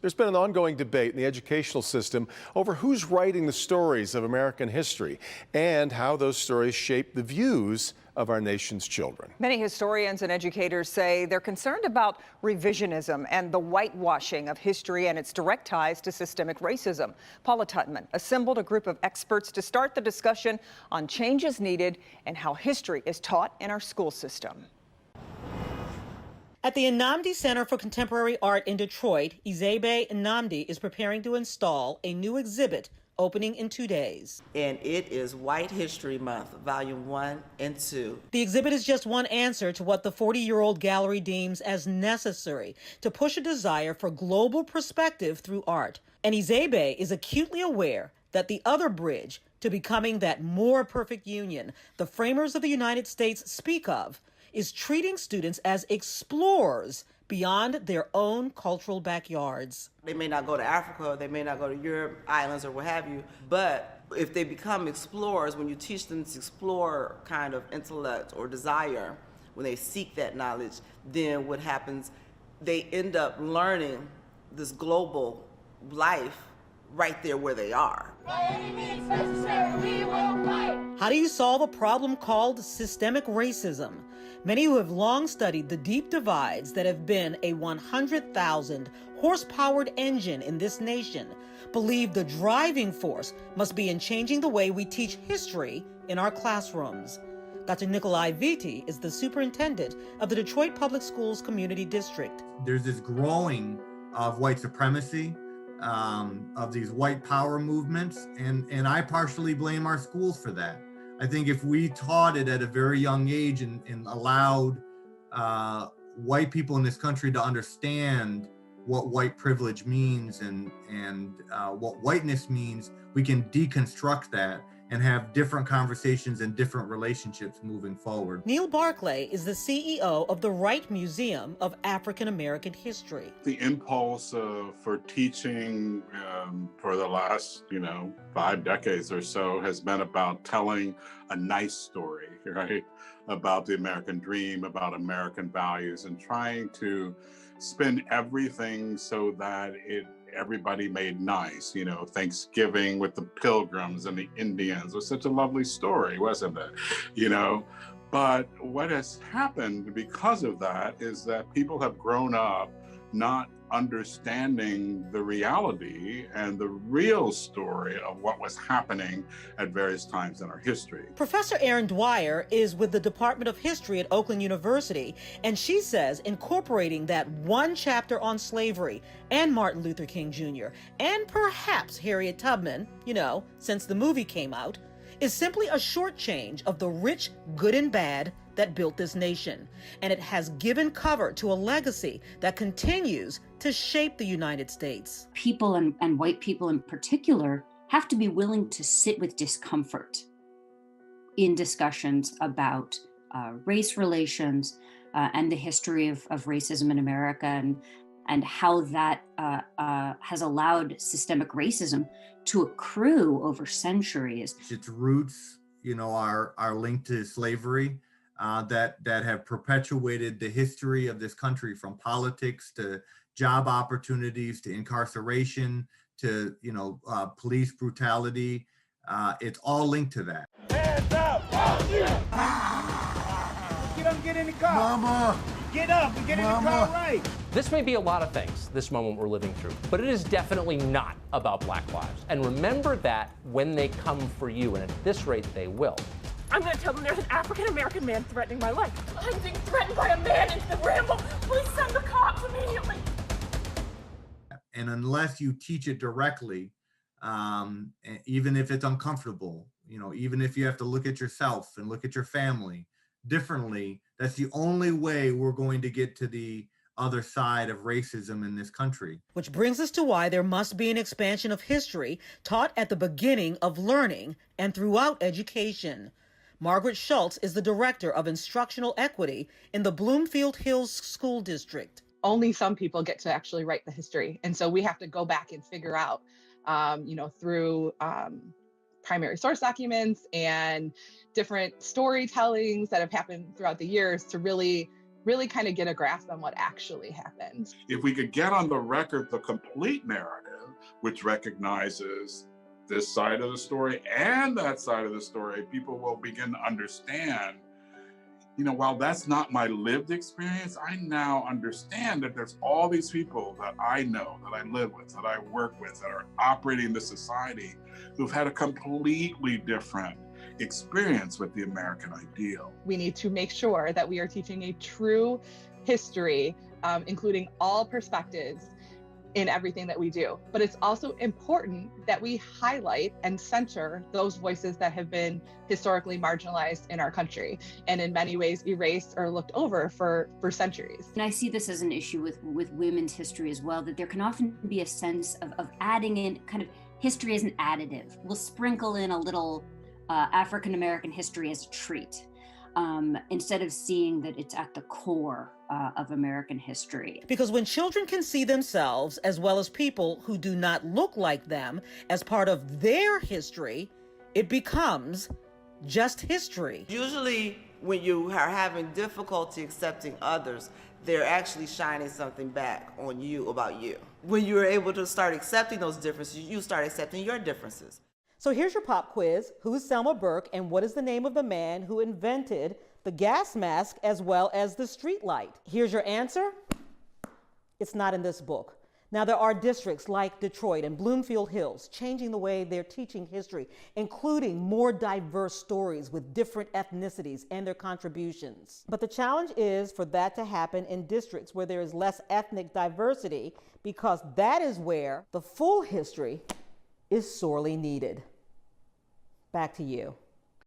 There's been an ongoing debate in the educational system over who's writing the stories of American history and how those stories shape the views of our nation's children. Many historians and educators say they're concerned about revisionism and the whitewashing of history and its direct ties to systemic racism. Paula Tutman assembled a group of experts to start the discussion on changes needed and how history is taught in our school system. At the Nnamdi Center for Contemporary Art in Detroit, Ezebe Nnamdi is preparing to install a new exhibit opening in 2 days. And it is White History Month, Volume 1 and 2. The exhibit is just one answer to what the 40-year-old gallery deems as necessary to push a desire for global perspective through art. And Ezebe is acutely aware that the other bridge to becoming that more perfect union the framers of the United States speak of is treating students as explorers beyond their own cultural backyards. They may not go to Africa, they may not go to Europe, islands, or what have you, but if they become explorers, when you teach them this explorer kind of intellect or desire, when they seek that knowledge, then what happens, they end up learning this global life right there where they are. How do you solve a problem called systemic racism? Many who have long studied the deep divides that have been a 100,000 horsepowered engine in this nation believe the driving force must be in changing the way we teach history in our classrooms. Dr. Nikolai Vite is the superintendent of the Detroit Public Schools Community District. There's this growing of white supremacy, of these white power movements, and I partially blame our schools for that. I think if we taught it at a very young age and allowed white people in this country to understand what white privilege means and what whiteness means, we can deconstruct that and have different conversations and different relationships moving forward. Neil Barclay is the CEO of the Wright Museum of African American History. The impulse for teaching for the last, 5 decades or so has been about telling a nice story, right? About the American dream, about American values, and trying to spin everything so that everybody made nice. Thanksgiving with the Pilgrims and the Indians was such a lovely story, wasn't it? But what has happened because of that is that people have grown up not understanding the reality and the real story of what was happening at various times in our history. Professor Erin Dwyer is with the Department of History at Oakland University, and she says incorporating that one chapter on slavery and Martin Luther King Jr. and perhaps Harriet Tubman, since the movie came out, is simply a shortchange of the rich good and bad that built this nation. And it has given cover to a legacy that continues to shape the United States. People, and white people in particular, have to be willing to sit with discomfort in discussions about race relations and the history of racism in America, and how that has allowed systemic racism to accrue over centuries. Its roots, are linked to slavery, that have perpetuated the history of this country, from politics to job opportunities to incarceration to police brutality. It's all linked to that. Hands up! Get up, get in the car. Mama! Get up and get in the car right. This may be a lot of things, this moment we're living through, but it is definitely not about Black lives. And remember that when they come for you, and at this rate they will. I'm going to tell them there's an African-American man threatening my life. I'm being threatened by a man in the Ramble. Please send the cops immediately. And unless you teach it directly, even if it's uncomfortable, even if you have to look at yourself and look at your family differently, that's the only way we're going to get to the other side of racism in this country. Which brings us to why there must be an expansion of history taught at the beginning of learning and throughout education. Margaret Schultz is the director of instructional equity in the Bloomfield Hills School District. Only some people get to actually write the history. And so we have to go back and figure out, through primary source documents and different storytellings that have happened throughout the years to really really kind of get a grasp on what actually happened. If we could get on the record the complete narrative, which recognizes this side of the story and that side of the story, people will begin to understand, while that's not my lived experience, I now understand that there's all these people that I know, that I live with, that I work with, that are operating in this society who've had a completely different experience with the American ideal. We need to make sure that we are teaching a true history, including all perspectives in everything that we do. But it's also important that we highlight and center those voices that have been historically marginalized in our country and in many ways erased or looked over for centuries. And I see this as an issue with women's history as well, that there can often be a sense of adding in kind of history as an additive. We'll sprinkle in a little African-American history as a treat, instead of seeing that it's at the core of American history. Because when children can see themselves, as well as people who do not look like them, as part of their history, it becomes just history. Usually when you are having difficulty accepting others, they're actually shining something back on you about you. When you're able to start accepting those differences, you start accepting your differences. So here's your pop quiz. Who's Selma Burke, and what is the name of the man who invented the gas mask as well as the street light? Here's your answer. It's not in this book. Now, there are districts like Detroit and Bloomfield Hills changing the way they're teaching history, including more diverse stories with different ethnicities and their contributions. But the challenge is for that to happen in districts where there is less ethnic diversity, because that is where the full history is sorely needed. Back to you.